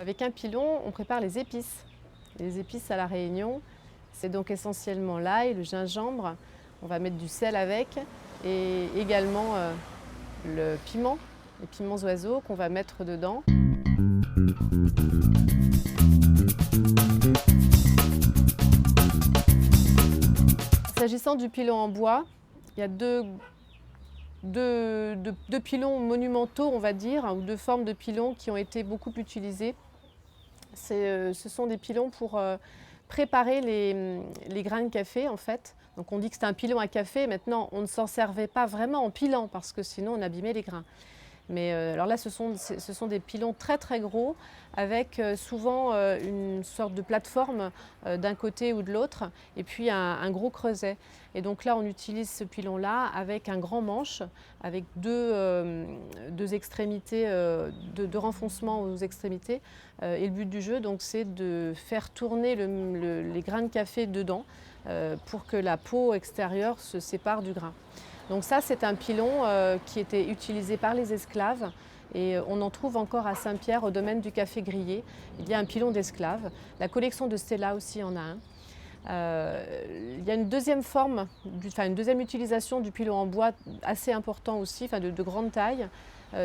Avec un pilon, on prépare les épices. Les épices à La Réunion, c'est donc essentiellement l'ail, le gingembre. On va mettre du sel avec et également le piment, les piments oiseaux qu'on va mettre dedans. S'agissant du pilon en bois, il y a deux pilons monumentaux, on va dire, ou deux formes de pilons qui ont été beaucoup utilisés. Ce sont des pilons pour préparer les grains de café, en fait. Donc on dit que c'est un pilon à café. Maintenant, on ne s'en servait pas vraiment en pilant parce que sinon on abîmait les grains. Mais alors là, ce sont des pilons très très gros avec souvent une sorte de plateforme d'un côté ou de l'autre et puis un gros creuset. Et donc là, on utilise ce pilon-là avec un grand manche, avec deux extrémités, deux renfoncements aux extrémités. Et le but du jeu, donc, c'est de faire tourner les grains de café dedans pour que la peau extérieure se sépare du grain. Donc ça, c'est un pilon qui était utilisé par les esclaves et on en trouve encore à Saint-Pierre au domaine du café grillé. Il y a un pilon d'esclaves. La collection de Stella aussi en a un. Il y a une deuxième forme, une deuxième utilisation du pilon en bois assez important aussi, de grande taille.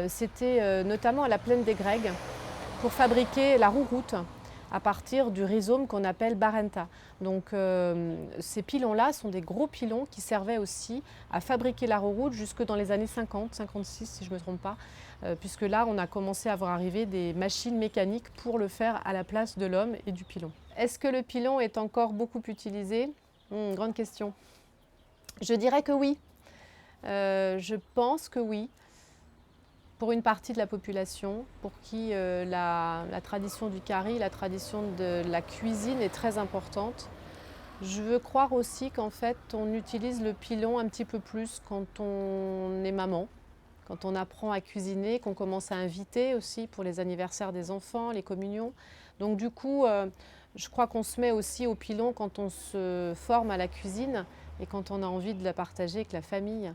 C'était notamment à la plaine des Grègues pour fabriquer la rouroute à partir du rhizome qu'on appelle Barenta. Donc ces pilons-là sont des gros pilons qui servaient aussi à fabriquer la rouroute jusque dans les années 50, 56 si je ne me trompe pas, puisque là on a commencé à voir arriver des machines mécaniques pour le faire à la place de l'homme et du pilon. Est-ce que le pilon est encore beaucoup utilisé? Grande question. Je dirais que oui. Je pense que oui. Pour une partie de la population, pour qui la tradition du curry, la tradition de la cuisine est très importante. Je veux croire aussi qu'en fait, on utilise le pilon un petit peu plus quand on est maman, quand on apprend à cuisiner, qu'on commence à inviter aussi pour les anniversaires des enfants, les communions. Donc du coup, je crois qu'on se met aussi au pilon quand on se forme à la cuisine et quand on a envie de la partager avec la famille.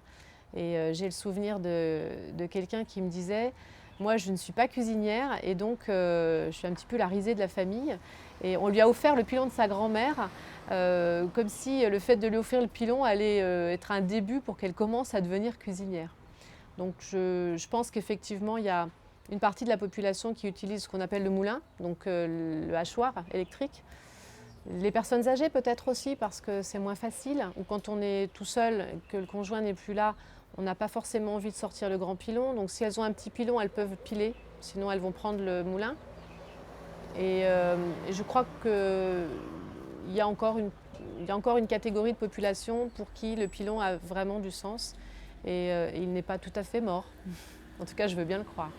Et j'ai le souvenir de quelqu'un qui me disait « Moi, je ne suis pas cuisinière et donc je suis un petit peu la risée de la famille. » Et on lui a offert le pilon de sa grand-mère, comme si le fait de lui offrir le pilon allait être un début pour qu'elle commence à devenir cuisinière. Donc je pense qu'effectivement, il y a une partie de la population qui utilise ce qu'on appelle le moulin, donc le hachoir électrique. Les personnes âgées peut-être aussi parce que c'est moins facile, ou quand on est tout seul, que le conjoint n'est plus là, on n'a pas forcément envie de sortir le grand pilon. Donc si elles ont un petit pilon, elles peuvent piler, sinon elles vont prendre le moulin. Et je crois qu'il y a encore une catégorie de population pour qui le pilon a vraiment du sens et il n'est pas tout à fait mort. En tout cas, je veux bien le croire.